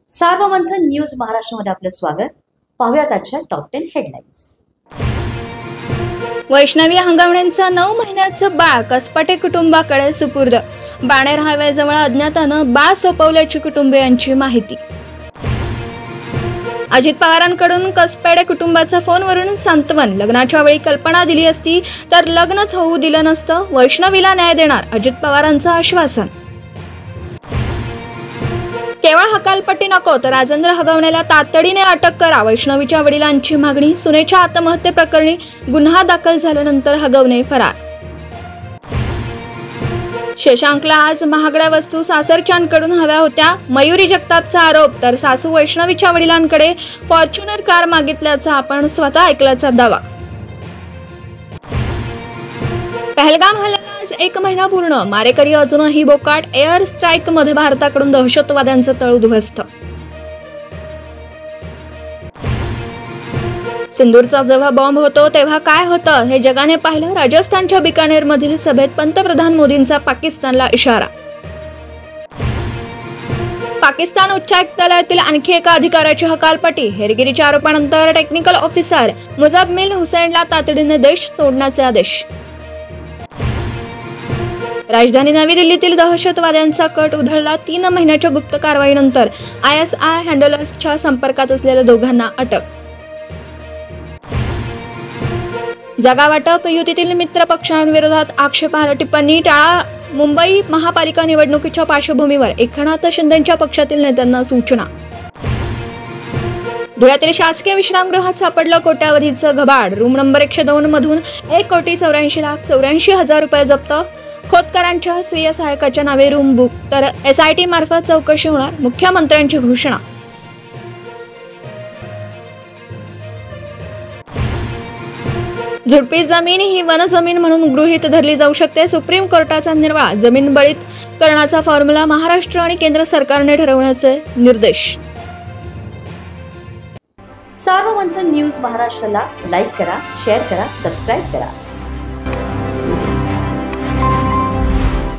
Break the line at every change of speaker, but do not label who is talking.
Sarvamanthan news महाराष्ट्रामध्ये आपलं स्वागत। पाहूयात आजच्या टॉप 10 हेडलाईन्स।
वैष्णवी हंगावणेंचं 9 महिन्याचं बाळ कसपटे कुटुंबाकडे सुपूर्द। बाणेर हायवेजवळ अज्ञातानं बाळ सोपवल्याची कुटुंबियांची माहिती। अजित पवारांकडून कसपटे कुटुंबाचा फोनवरून सांत्वन। लग्नाच्या वेळी कल्पना दिली असती तर लग्नच होऊ दिलं नसतं। वैष्णवीला न्याय देणार अजित पवारांचं आश्वासन। केवळ हकालपट्टी नको तर राजेंद्र हगवणेला तातडीने अटक करा, वैष्णवीच्या वडिलांची मागणी। सुनेच्या आत्महत्येप्रकरणी गुन्हा दाखल झाल्यानंतर हगवणे फरार। शशांकला आज महागड्या वस्तू सासरच्यांकडून हव्या होत्या, मयुरी जगतापचा आरोप। तर सासू वैष्णवीच्या वडिलांकडे फॉर्च्युनर कार मागितल्याचा आपण स्वतः ऐकल्याचा दावा। पहलगाम हल्ल्याला आज 1 महिना पूर्ण, मारेकरी अजूनही बोकाट। एअर स्ट्राईक मध्ये भारताकडून दहशतवाद्यांचं तळ उद्ध्वस्त। सिंदूरचा जेव्हा बॉम्ब होतो तेव्हा काय होतं हे जगाने पाहिलं। राजस्थानच्या बिकानेर मधील सभेत पंतप्रधान मोदींचा पाकिस्तानला इशारा। पाकिस्तान उच्चायुक्तालयातील आणखी एका अधिकाऱ्याची हकालपट्टी। हेरगिरीच्या आरोपानंतर टेक्निकल ऑफिसर मुजम्मिल हुसैनला तातडीने देश सोडण्याचे आदेश। राजधानी नवी दिल्लीतील दहशतवाद्यांचा कट उधळला। 3 महिन्याच्या गुप्त कारवाईनंतर ISI हँडलर्सच्या संपर्कात असलेल्या दोघांना अटक। जागा वाटप युतीतील मित्र पक्षांविरोधात आक्षेपार्ह टिप्पणी टाळा। मुंबई महापालिका निवडणुकीच्या पार्श्वभूमीवर एकनाथ शिंदेंच्या पक्षातील नेत्यांना सूचना। धुळ्यातील शासकीय विश्रामगृहात सापडलं कोट्यावधीचं घबाड। रूम नंबर 102 मधून 1,84,84,000 रुपये जप्त। खोतकरांच्या स्वीय सहायकाच्या नावे रूम बुक, तर SIT मार्फत चौकशी होणार, मुख्यमंत्र्यांची घोषणा। झुडपी जमीन ही वनजमीन म्हणून गृहीत धरली जाऊ शकते। सुप्रीम कोर्टाचा निर्वाळा। जमीन बळीत करण्याचा फॉर्म्युला महाराष्ट्र आणि केंद्र सरकारने ठरवण्याचे निर्देश।
सार्वमंथन न्यूज महाराष्ट्राला लाईक करा, शेअर करा, सबस्क्राईब करा।